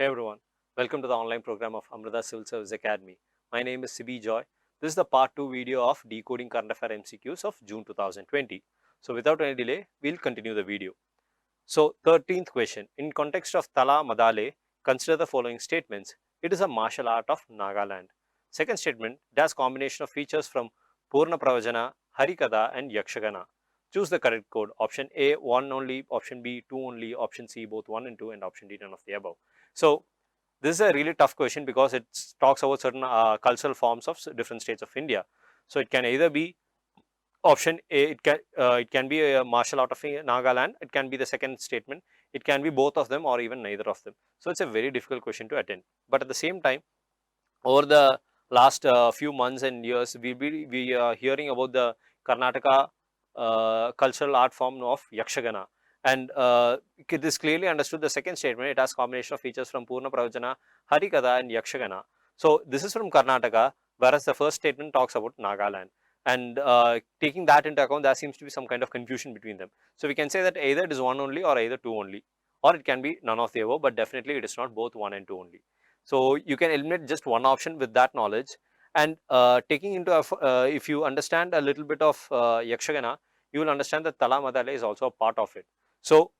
Hey everyone, welcome to the online program of Amrita Civil Service Academy. My name is Sibi Joy. This is the part 2 video of Decoding Current Affair MCQs of June 2020. So without any delay, we'll continue the video. So 13th question, in context of Tala Madale, consider the following statements. It is a martial art of Nagaland. Second statement, it has combination of features from Purna Pravajana, Harikatha and Yakshagana. Choose the correct code. Option A, 1 only, option B, 2 only, option C, both 1 and 2, and option D, none of the above. So this is a really tough question because it talks about certain cultural forms of different states of India. So it can either be option A, it can be a martial art of Nagaland, it can be the second statement, it can be both of them or even neither of them. So it's a very difficult question to attend. But at the same time, over the last few months and years, we are hearing about the Karnataka cultural art form of Yakshagana. And it is clearly understood the second statement, it has combination of features from Purna Pravajana, Harikatha and Yakshagana. So this is from Karnataka, whereas the first statement talks about Nagaland. And taking that into account, there seems to be some kind of confusion between them. So we can say that either it is one only or either two only, or it can be none of the above, but definitely it is not both one and two only. So you can eliminate just one option with that knowledge. And taking into if you understand a little bit of Yakshagana, you will understand that Tala Madale is also a part of it. So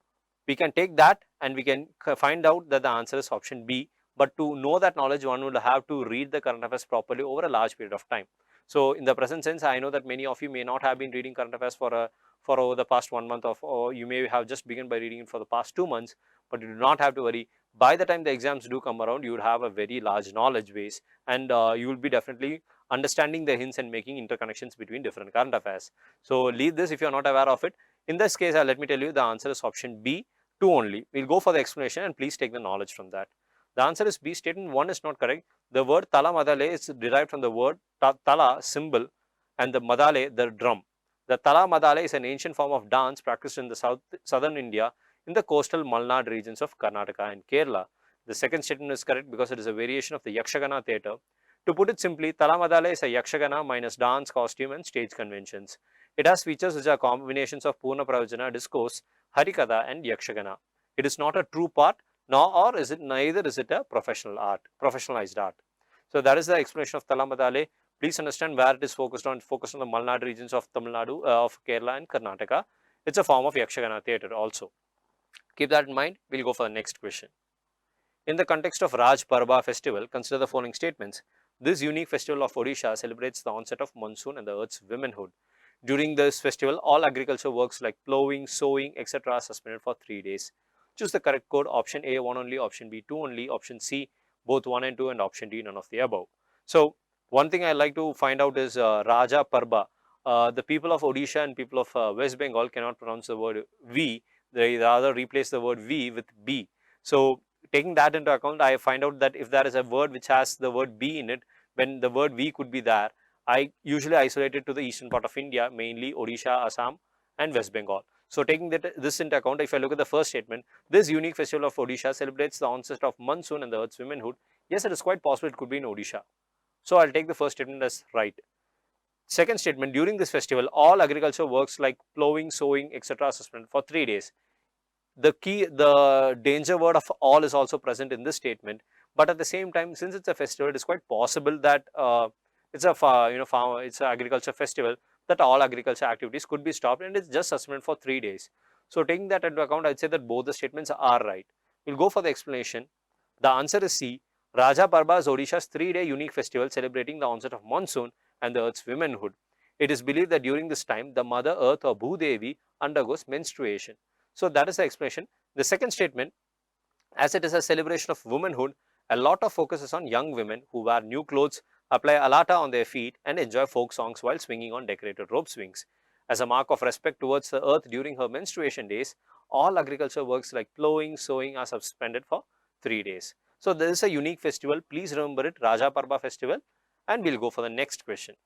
we can take that and we can find out that the answer is option B. But to know that knowledge, one will have to read the current affairs properly over a large period of time. So in the present sense, I know that many of you may not have been reading current affairs for over the past 1 month, or you may have just begun by reading it for the past 2 months, but you do not have to worry. By the time the exams do come around, you would have a very large knowledge base, and you will be definitely understanding the hints and making interconnections between different current affairs. So leave this if you are not aware of it. In this case, let me tell you the answer is option B, 2 only. We'll go for the explanation and please take the knowledge from that. The answer is B. Statement 1 is not correct. The word Tala Madale is derived from the word Tala, symbol, and the Madale, the drum. The Tala Madale is an ancient form of dance practiced in the southern India in the coastal Malnad regions of Karnataka and Kerala. The second statement is correct because it is a variation of the Yakshagana theatre. To put it simply, Tala Madale is a Yakshagana minus dance, costume and stage conventions. It has features which are combinations of Purna Pravajana, discourse, Harikatha and Yakshagana. It is not a true part, nor is it neither is it a professionalized art. So that is the explanation of Tala Madale. Please understand where it is focused on. It's focused on the Malnad regions of Tamil Nadu, of Kerala and Karnataka. It's a form of Yakshagana theatre also. Keep that in mind. We'll go for the next question. In the context of Raj Parba festival, consider the following statements. This unique festival of Odisha celebrates the onset of monsoon and the earth's womanhood. During this festival, all agriculture works like plowing, sowing, etc. are suspended for 3 days. Choose the correct code. Option A, 1 only, option B, 2 only, option C, both 1 and 2, and option D, none of the above. So one thing I like to find out is Raja Parba. The people of Odisha and people of West Bengal cannot pronounce the word V. They rather replace the word V with B. So taking that into account, I find out that if there is a word which has the word B in it, when the word V could be there, I usually isolate it to the eastern part of India, mainly Odisha, Assam and West Bengal. So taking this into account, if I look at the first statement, this unique festival of Odisha celebrates the onset of monsoon and the earth's womanhood. Yes, it is quite possible it could be in Odisha. So I'll take the first statement as right. Second statement, during this festival, all agriculture works like plowing, sowing, etc. are suspended for 3 days. The danger word of all is also present in this statement, but at the same time, since it's a festival, it is quite possible that it's an agriculture festival, that all agriculture activities could be stopped and it's just suspended for 3 days. So taking that into account, I'd say that both the statements are right. We'll go for the explanation. The answer is C. Raja Parba is Odisha's 3-day unique festival celebrating the onset of monsoon and the earth's womanhood. It is believed that during this time, the Mother Earth or Bhudevi undergoes menstruation. So that is the explanation. The second statement, as it is a celebration of womanhood, a lot of focus is on young women who wear new clothes, apply alata on their feet and enjoy folk songs while swinging on decorated rope swings. As a mark of respect towards the earth during her menstruation days, all agriculture works like plowing, sowing are suspended for 3 days. So this is a unique festival. Please remember it, Raja Parba festival, and we'll go for the next question.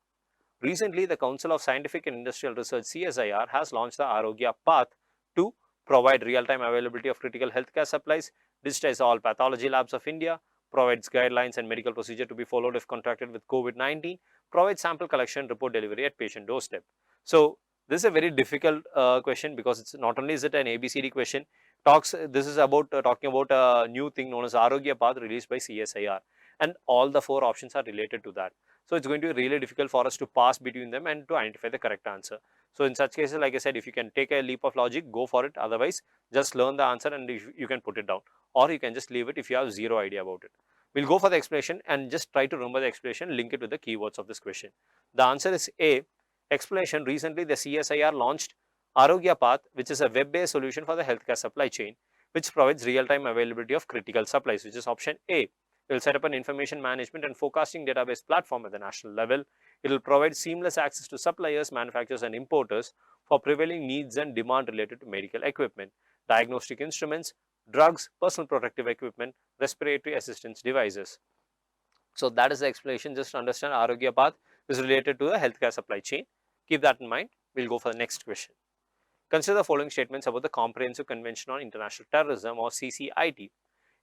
Recently, the Council of Scientific and Industrial Research CSIR has launched the Arogya Path to provide real-time availability of critical healthcare supplies, digitize all pathology labs of India, provides guidelines and medical procedure to be followed if contracted with COVID-19, provides sample collection, report delivery at patient doorstep. So this is a very difficult question because it's not only is it an ABCD question, this is about talking about a new thing known as Arogya Path released by CSIR, and all the 4 options are related to that. So it's going to be really difficult for us to pass between them and to identify the correct answer. So in such cases, like I said, if you can take a leap of logic, go for it. Otherwise, just learn the answer and you can put it down, or you can just leave it if you have zero idea about it. We'll go for the explanation and just try to remember the explanation, link it with the keywords of this question. The answer is A. Explanation. Recently, the CSIR launched Arogya Path, which is a web-based solution for the healthcare supply chain, which provides real-time availability of critical supplies, which is option A. It will set up an information management and forecasting database platform at the national level. It will provide seamless access to suppliers, manufacturers and importers for prevailing needs and demand related to medical equipment, diagnostic instruments, drugs, personal protective equipment, respiratory assistance devices. So that is the explanation. Just understand Arogya Path is related to the healthcare supply chain. Keep that in mind. We'll go for the next question. Consider the following statements about the Comprehensive Convention on International Terrorism, or CCIT.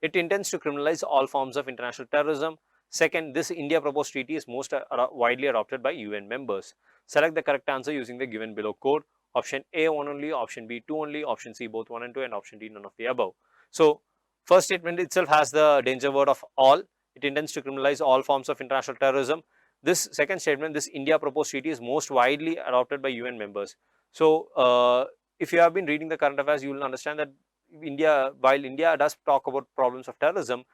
It intends to criminalize all forms of international terrorism. Second, this India proposed treaty is most widely adopted by UN members. Select the correct answer using the given below code. Option A, 1 only, option B, 2 only, option C, both 1 and 2, and option D, none of the above. So, first statement itself has the danger word of all. It intends to criminalize all forms of international terrorism. This second statement, this India proposed treaty is most widely adopted by UN members. So, if you have been reading the current affairs, you will understand that while India does talk about problems of terrorism,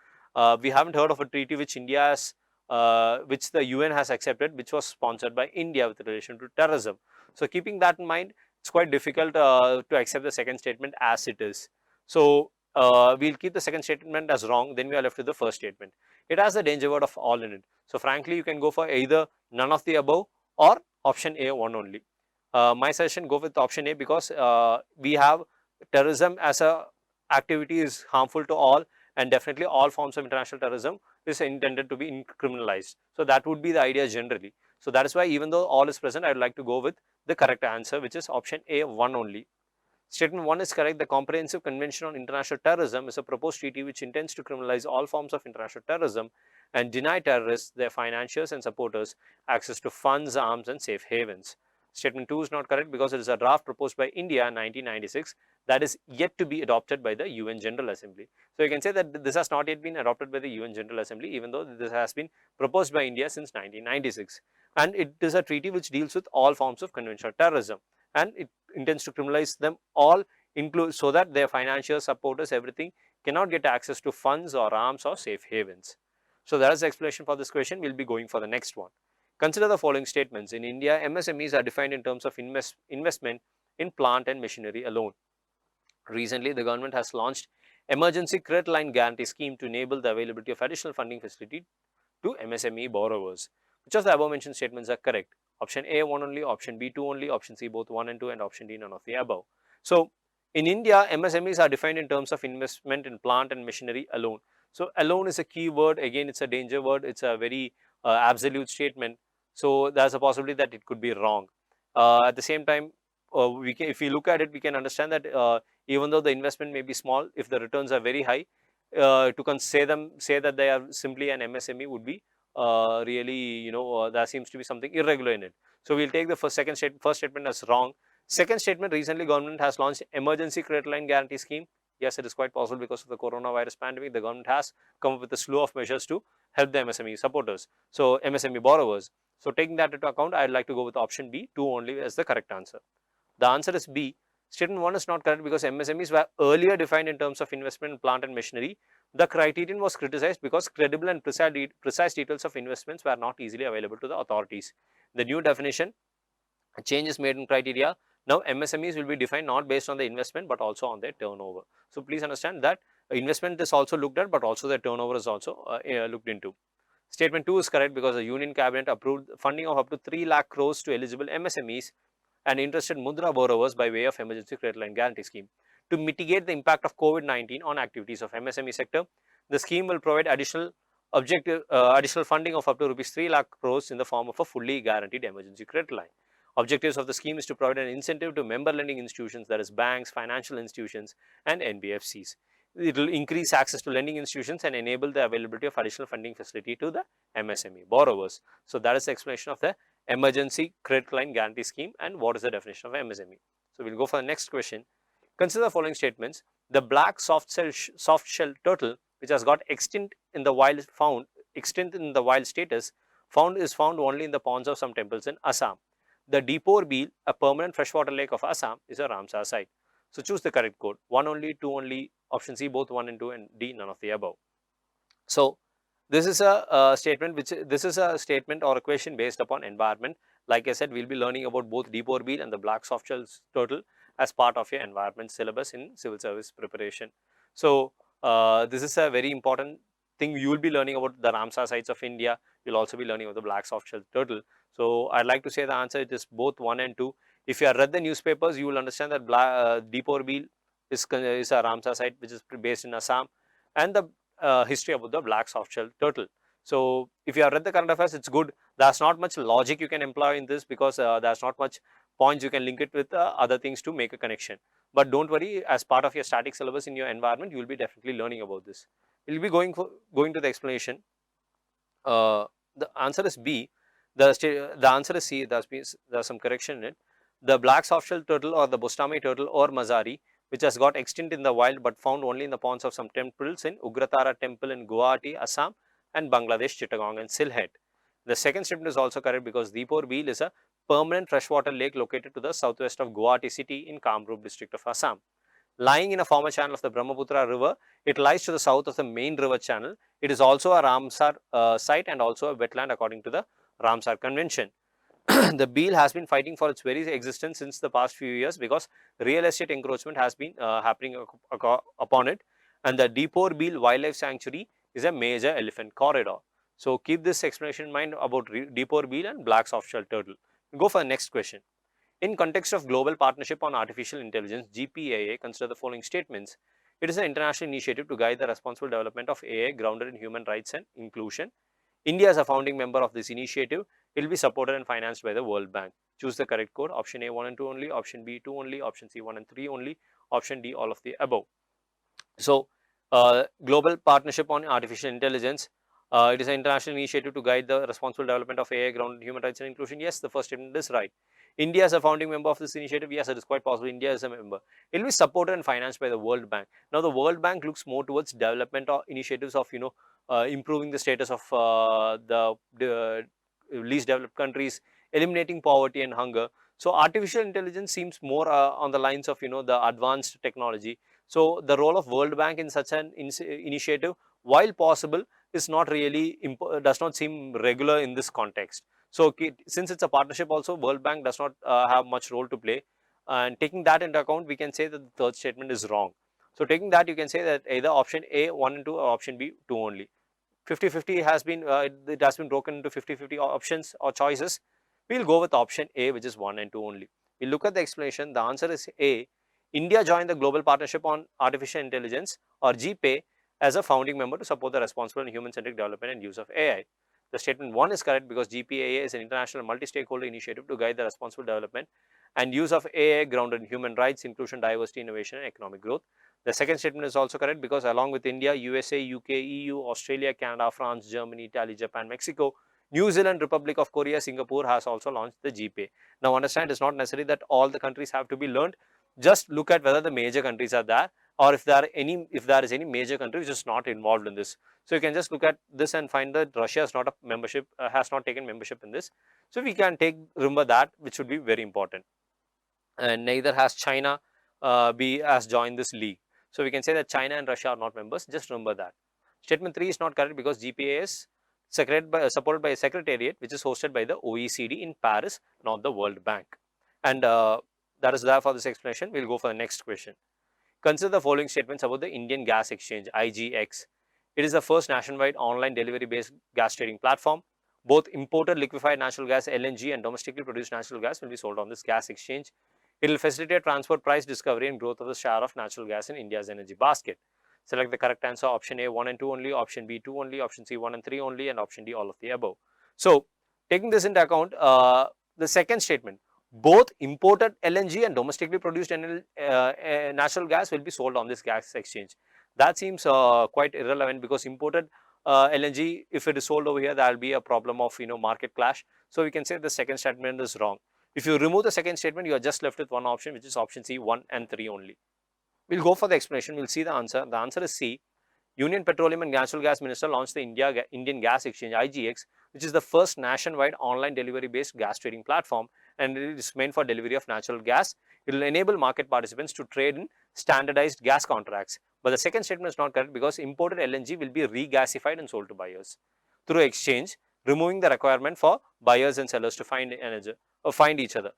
we haven't heard of a treaty which which the UN has accepted, which was sponsored by India with relation to terrorism. So keeping that in mind, it's quite difficult to accept the second statement as it is. So we'll keep the second statement as wrong, then we are left with the first statement. It has the danger word of all in it. So frankly, you can go for either none of the above or option A, 1 only. My suggestion, go with option A, because we have terrorism as a activity is harmful to all, and definitely all forms of international terrorism is intended to be criminalized. So that would be the idea generally. So that is why, even though all is present, I would like to go with the correct answer, which is option A, 1 only. Statement 1 is correct. The Comprehensive Convention on International Terrorism is a proposed treaty which intends to criminalize all forms of international terrorism and deny terrorists, their financiers and supporters access to funds, arms and safe havens. Statement 2 is not correct because it is a draft proposed by India in 1996 that is yet to be adopted by the UN General Assembly. So you can say that this has not yet been adopted by the UN General Assembly, even though this has been proposed by India since 1996. And it is a treaty which deals with all forms of conventional terrorism, and it intends to criminalize them all, so that their financial supporters, everything, cannot get access to funds or arms or safe havens. So that is the explanation for this question. We'll be going for the next one. Consider the following statements. In India, MSMEs are defined in terms of investment in plant and machinery alone. Recently, the government has launched Emergency Credit Line Guarantee Scheme to enable the availability of additional funding facility to MSME borrowers. Which of the above mentioned statements are correct? Option A, 1 only, option B, 2 only, option C, both 1 and 2, and option D, none of the above. So, in India, MSMEs are defined in terms of investment in plant and machinery alone. So, alone is a key word. Again, it's a danger word. It's a very absolute statement. So, there's a possibility that it could be wrong. At the same time, if we look at it, we can understand that even though the investment may be small, if the returns are very high, to say that they are simply an MSME would be really, there seems to be something irregular in it. So we'll take the first statement as wrong. Second statement, recently government has launched Emergency Credit Line Guarantee Scheme. Yes, it is quite possible because of the coronavirus pandemic, the government has come up with a slew of measures to help the MSME supporters, so MSME borrowers. So taking that into account, I'd like to go with option B, 2 only, as the correct answer. The answer is B. Statement 1 is not correct because MSMEs were earlier defined in terms of investment in plant and machinery. The criterion was criticized because credible and precise details of investments were not easily available to the authorities. The new definition, a change is made in criteria. Now MSMEs will be defined not based on the investment but also on their turnover. So please understand that investment is also looked at, but also the turnover is also looked into. Statement 2 is correct because the Union Cabinet approved funding of up to 3 lakh crores to eligible MSMEs and interested Mudra borrowers by way of Emergency Credit Line Guarantee Scheme. To mitigate the impact of COVID-19 on activities of MSME sector, the scheme will provide additional funding of up to rupees 3 lakh crores in the form of a fully guaranteed emergency credit line. Objectives of the scheme is to provide an incentive to member lending institutions, that is banks, financial institutions and NBFCs. It will increase access to lending institutions and enable the availability of additional funding facility to the MSME borrowers. So that is the explanation of the Emergency Credit Line Guarantee Scheme and what is the definition of MSME. So we'll go for the next question. Consider the following statements. The black soft shell turtle, which has got extinct in the wild status, is found only in the ponds of some temples in Assam. The Deepore Beel, a permanent freshwater lake of Assam, is a Ramsar site. So choose the correct code. 1 only, 2 only, option C both 1 and 2, and D none of the above. So this is a statement or a question based upon environment. Like I said, we'll be learning about both Deepore Beel and the black soft shell turtle as part of your environment syllabus in civil service preparation. So this is a very important thing. You will be learning about the Ramsar sites of India. You'll also be learning about the black soft shell turtle. So I'd like to say the answer, it is both 1 and 2. If you have read the newspapers, you will understand that Deepore Beel is a Ramsar site which is based in Assam, and the history about the black soft shell turtle. So if you have read the current affairs, it's good. There's not much logic you can employ in this, because there's not much points you can link it with other things to make a connection. But don't worry, as part of your static syllabus in your environment, you will be definitely learning about this. We'll be going to the explanation. The answer is B. The answer is C. There's some correction in it. The black soft shell turtle, or the Bustami turtle, or Mazari, which has got extinct in the wild but found only in the ponds of some temples in Ugratara temple in Guwahati, Assam, and Bangladesh, Chittagong and Sylhet. The second statement is also correct, because Deepore Beel is a permanent freshwater lake located to the southwest of Guwahati city in Kamrup district of Assam. Lying in a former channel of the Brahmaputra river, it lies to the south of the main river channel. It is also a Ramsar site and also a wetland according to the Ramsar Convention. The Beel has been fighting for its very existence since the past few years, because real estate encroachment has been happening upon it, and the Deepore Beel Wildlife Sanctuary is a major elephant corridor. So keep this explanation in mind about Deepore Beel and black soft shell turtle. Go for the next question. In context of Global Partnership on Artificial Intelligence, GPAA, consider the following statements. It is an international initiative to guide the responsible development of AI grounded in human rights and inclusion. India is a founding member of this initiative. It will be supported and financed by the World Bank. Choose the correct code. Option A 1 and 2 only, option B 2 only, option C 1 and 3 only, option D all of the above. So Global Partnership on Artificial Intelligence, it is an international initiative to guide the responsible development of AI grounded in human rights and inclusion. Yes, the first statement is right. India is a founding member of this initiative. Yes, it is quite possible India is a member. It will be supported and financed by the World Bank. Now the World Bank looks more towards development or initiatives of improving the status of the least developed countries, eliminating poverty and hunger. So artificial intelligence seems more on the lines of the advanced technology. So the role of World Bank in such an initiative, while possible, is not really does not seem regular in this context. So since it's a partnership also, World Bank does not have much role to play, and taking that into account, we can say that the third statement is wrong. So taking that, you can say that either option A 1 and 2 or option B 2 only. 50-50 has been it has been broken into 50-50 options or choices. We'll go with option A, which is 1 and 2 only. We look at the explanation. The answer is A. India joined the Global Partnership on Artificial Intelligence, or GPAI, as a founding member to support the responsible and human-centric development and use of AI. The statement 1 is correct, because GPAI is an international multi-stakeholder initiative to guide the responsible development and use of AI grounded in human rights, inclusion, diversity, innovation, and economic growth. The second statement is also correct, because along with India, USA, UK, EU, Australia, Canada, France, Germany, Italy, Japan, Mexico, New Zealand, Republic of Korea, Singapore has also launched the GPAI. Now understand, it's not necessary that all the countries have to be learned. Just look at whether the major countries are there, or if there is any major country which is not involved in this. So you can just look at this and find that Russia is not a membership, has not taken membership in this. So we can remember that, which would be very important. And neither has China has joined this league. So we can say that China and Russia are not members. Just remember that. Statement 3 is not correct, because GPAI is supported by a secretariat which is hosted by the OECD in Paris, not the World Bank. And that is there for this explanation. We'll go for the next question. Consider the following statements about the Indian Gas Exchange, IGX. It is the first nationwide online delivery-based gas trading platform. Both imported liquefied natural gas, LNG, and domestically produced natural gas will be sold on this gas exchange. It will facilitate transport, price discovery, and growth of the share of natural gas in India's energy basket. Select the correct answer. Option A 1 and 2 only, option B 2 only, option C 1 and 3 only, and option D all of the above. So taking this into account, the second statement, both imported LNG and domestically produced natural gas will be sold on this gas exchange. That seems quite irrelevant, because imported LNG, if it is sold over here, there will be a problem of market clash. So we can say the second statement is wrong. If you remove the second statement, you are just left with one option, which is option C 1 and 3 only. We'll go for the explanation. We'll see the answer. The answer is C. Union Petroleum and Natural Gas Minister launched the Indian Gas Exchange (IGX), which is the first nationwide online delivery-based gas trading platform, and it is meant for delivery of natural gas. It will enable market participants to trade in standardized gas contracts. But the second statement is not correct because imported LNG will be regasified and sold to buyers through exchange, removing the requirement for buyers and sellers to find each other.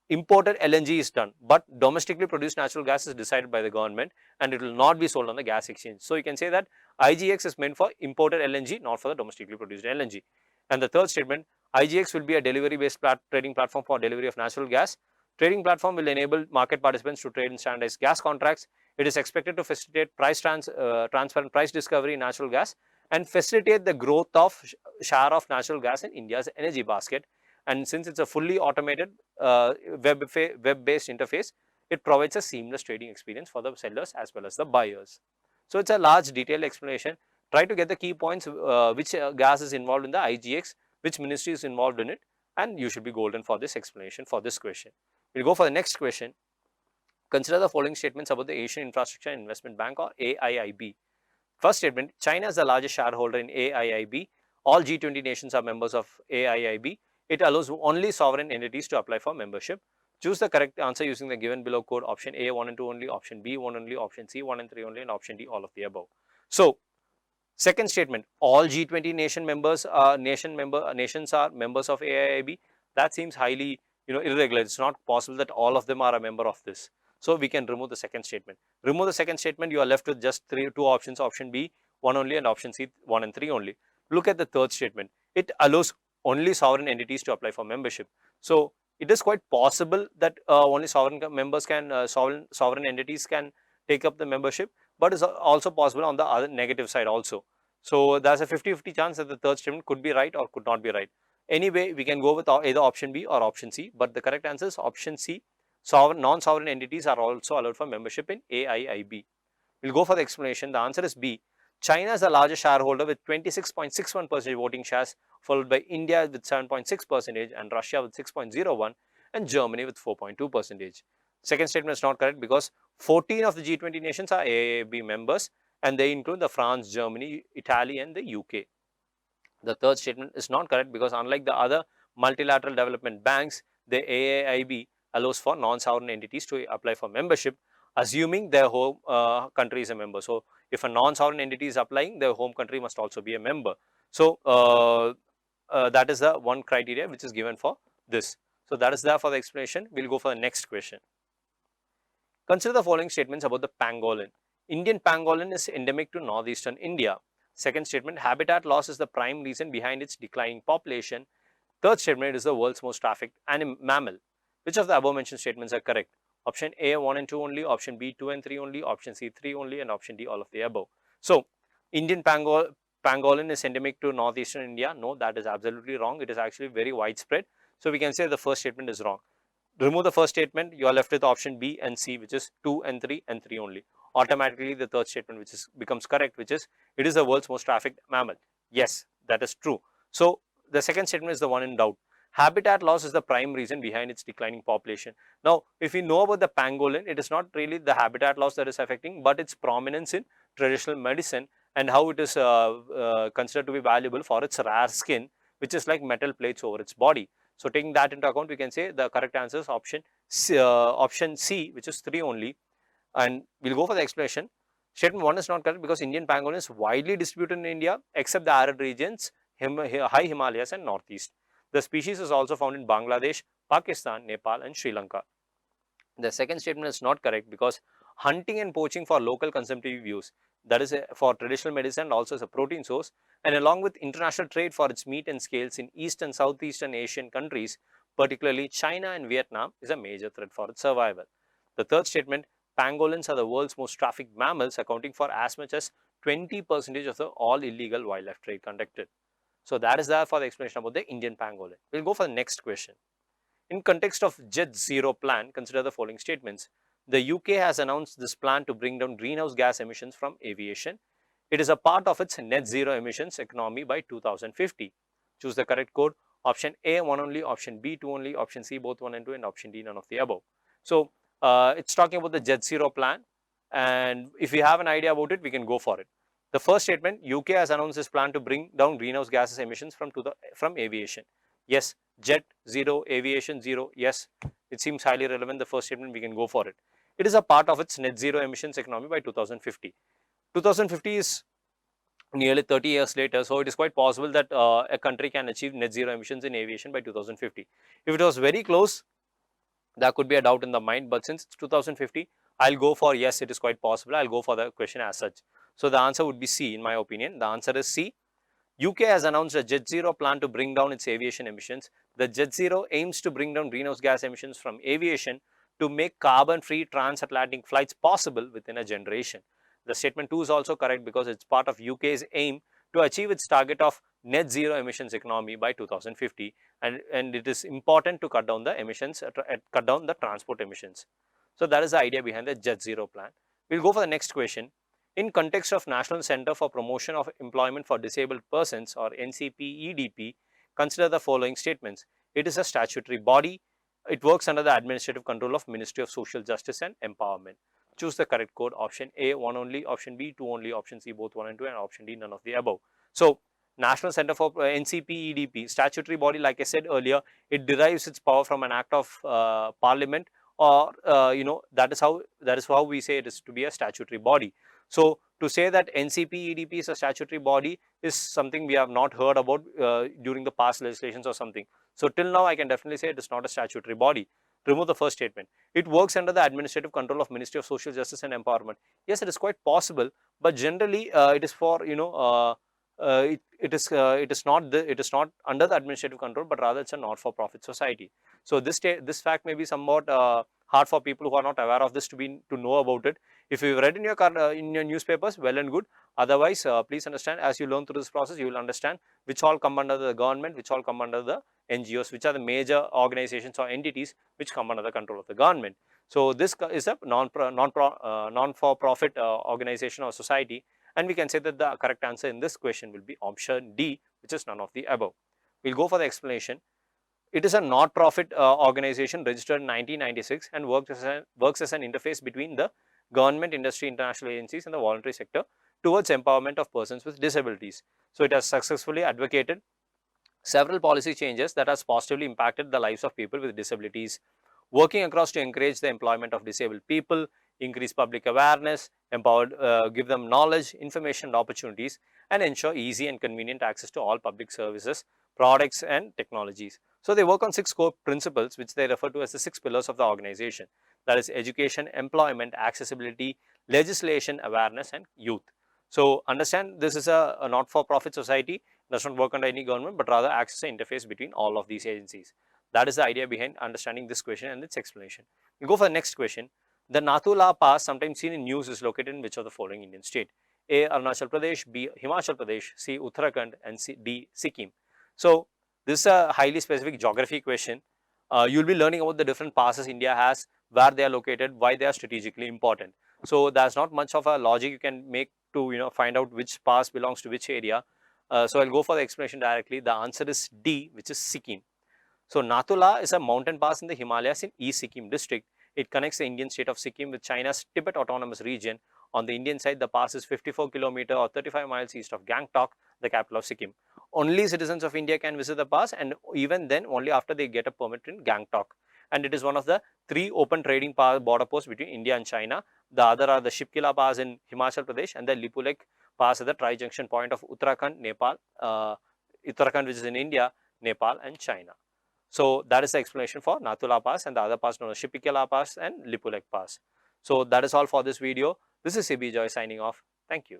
Imported LNG is done, but domestically produced natural gas is decided by the government and it will not be sold on the gas exchange. So, you can say that IGX is meant for imported LNG, not for the domestically produced LNG. And the third statement, IGX will be a delivery based trading platform for delivery of natural gas. Trading platform will enable market participants to trade in standardized gas contracts. It is expected to facilitate transparent price discovery in natural gas and facilitate the growth of share of natural gas in India's energy basket. And since it's a fully automated web-based interface, it provides a seamless trading experience for the sellers as well as the buyers. So, it's a large detailed explanation. Try to get the key points, which gas is involved in the IGX, which ministry is involved in it, and you should be golden for this explanation for this question. We'll go for the next question. Consider the following statements about the Asian Infrastructure Investment Bank or AIIB. First statement, China is the largest shareholder in AIIB. All G20 nations are members of AIIB. It allows only sovereign entities to apply for membership. Choose the correct answer using the given below code. Option A 1 and 2 only, option B 1 only, option C 1 and 3 only, and option D all of the above. So, second statement, all G20 nations are members of AIIB. That seems highly irregular. It's not possible that all of them are a member of this. So, we can remove the second statement. Remove the second statement, you are left with just two options, option B 1 only and option C 1 and 3 only. Look at the third statement. It allows only sovereign entities to apply for membership. So, it is quite possible that only sovereign entities can take up the membership, but it's also possible on the other negative side also. So, there's a 50-50 chance that the third statement could be right or could not be right. Anyway, we can go with either option B or option C, but the correct answer is option C. Non-sovereign entities are also allowed for membership in AIIB. We'll go for the explanation. The answer is B. China is the largest shareholder with 26.61% voting shares, followed by India with 7.6% and Russia with 6.01% and Germany with 4.2%. Second statement is not correct because 14 of the G20 nations are AIIB members and they include the France, Germany, Italy and the UK. The third statement is not correct because unlike the other multilateral development banks, the AIIB allows for non-sovereign entities to apply for membership, assuming their home country is a member. So, if a non-sovereign entity is applying, their home country must also be a member. So, that is the one criteria which is given for this. So, that is there for the explanation. We will go for the next question. Consider the following statements about the pangolin. Indian pangolin is endemic to northeastern India. Second statement, habitat loss is the prime reason behind its declining population. Third statement, it is the world's most trafficked mammal. Which of the above mentioned statements are correct? Option A 1 and 2 only, option B 2 and 3 only, option C 3 only and option D all of the above. So, Indian pangolin is endemic to northeastern India. No, that is absolutely wrong. It is actually very widespread. So, we can say the first statement is wrong. Remove the first statement, you are left with option B and C, which is 2 and 3 and 3 only. Automatically, the third statement which becomes correct, which is it is the world's most trafficked mammal. Yes, that is true. So, the second statement is the one in doubt. Habitat loss is the prime reason behind its declining population. Now, if we know about the pangolin, it is not really the habitat loss that is affecting, but its prominence in traditional medicine and how it is considered to be valuable for its rare skin, which is like metal plates over its body. So, taking that into account, we can say the correct answer is option C, which is 3 only. And we will go for the explanation. Statement 1 is not correct because Indian pangolin is widely distributed in India except the arid regions, high Himalayas and northeast. The species is also found in Bangladesh, Pakistan, Nepal and Sri Lanka. The second statement is not correct because hunting and poaching for local consumptive use, that is for traditional medicine, also as a protein source, and along with international trade for its meat and scales in East and Southeastern Asian countries, particularly China and Vietnam, is a major threat for its survival. The third statement, pangolins are the world's most trafficked mammals, accounting for as much as 20% of the all illegal wildlife trade conducted. So, that is there for the explanation about the Indian pangolin. We will go for the next question. In context of Jet Zero plan, consider the following statements. The UK has announced this plan to bring down greenhouse gas emissions from aviation. It is a part of its net zero emissions economy by 2050. Choose the correct code. Option A 1 only, option B 2 only, option C both 1 and 2 and option D none of the above. So, it's talking about the Jet Zero plan. and if we have an idea about it, we can go for it. The first statement, UK has announced its plan to bring down greenhouse gases emissions from aviation. Yes. Jet zero, aviation zero. Yes, it seems highly relevant. The first statement, we can go for it. It is a part of its net zero emissions economy by 2050. 2050 is nearly 30 years later, so it is quite possible that a country can achieve net zero emissions in aviation by 2050. If it was very close, there could be a doubt in the mind, but since it's 2050, I'll go for yes, it is quite possible. I'll go for the question as such. So the answer would be C in my opinion. The answer is C. UK has announced a Jet Zero plan to bring down its aviation emissions. The Jet Zero aims to bring down greenhouse gas emissions from aviation to make carbon-free transatlantic flights possible within a generation. The statement 2 is also correct because it's part of UK's aim to achieve its target of net zero emissions economy by 2050, and it is important to cut down the emissions, cut down the transport emissions. So that is the idea behind the Jet Zero plan. We'll go for the next question. In context of National Center for Promotion of Employment for Disabled Persons, or NCPEDP, consider the following statements. It is a statutory body. It works under the administrative control of Ministry of Social Justice and Empowerment. Choose the correct code. Option A, 1 only. Option B, 2 only. Option C, both 1 and 2. And option D, none of the above. So, National Center for NCPEDP, statutory body, like I said earlier, it derives its power from an act of Parliament, or that is how we say it is to be a statutory body. So, to say that NCPEDP is a statutory body is something we have not heard about during the past legislations or something. So, till now I can definitely say it is not a statutory body. Remove the first statement. It works under the administrative control of Ministry of Social Justice and Empowerment. Yes, it is quite possible, but generally it is for it is not under the administrative control, but rather it's a not-for-profit society. So this fact may be somewhat hard for people who are not aware of this to know about it. If you read in your newspapers, well and good. Otherwise, please understand, as you learn through this process, you will understand which all come under the government, which all come under the NGOs, which are the major organizations or entities which come under the control of the government. So this is a non-for-profit organization or society, and we can say that the correct answer in this question will be option D, which is none of the above. We'll go for the explanation. It is a not-profit organization registered in 1996 and works as an interface between the government, industry, international agencies and the voluntary sector towards empowerment of persons with disabilities. So it has successfully advocated several policy changes that has positively impacted the lives of people with disabilities, working across to encourage the employment of disabled people, increase public awareness, give them knowledge, information and opportunities, and ensure easy and convenient access to all public services, products and technologies. So they work on 6 core principles which they refer to as the 6 pillars of the organization, that is education, employment, accessibility, legislation, awareness and youth. So understand, this is a not-for-profit society, does not work under any government, but rather acts as an interface between all of these agencies. That is the idea behind understanding this question and its explanation. We go for the next question. The Nathula Pass, sometimes seen in news, is located in which of the following Indian state? A. Arunachal Pradesh, B. Himachal Pradesh, C. Uttarakhand and D. Sikkim. So this is a highly specific geography question. You will be learning about the different passes India has, where they are located, why they are strategically important. So there's not much of a logic you can make to find out which pass belongs to which area. So I'll go for the explanation directly. The answer is D, which is Sikkim. So Nathula is a mountain pass in the Himalayas in East Sikkim district. It connects the Indian state of Sikkim with China's Tibet Autonomous Region. On the Indian side, the pass is 54 km or 35 miles east of Gangtok, the capital of Sikkim. Only citizens of India can visit the pass, and even then only after they get a permit in Gangtok. And it is one of the 3 open trading border posts between India and China. The other are the Shipkila Pass in Himachal Pradesh and the Lipulekh Pass at the tri-junction point of Uttarakhand, Nepal, Uttarakhand which is in India, Nepal and China. So that is the explanation for Nathula Pass and the other pass known as Shipkila Pass and Lipulekh Pass. So that is all for this video. This is CB Joy signing off. Thank you.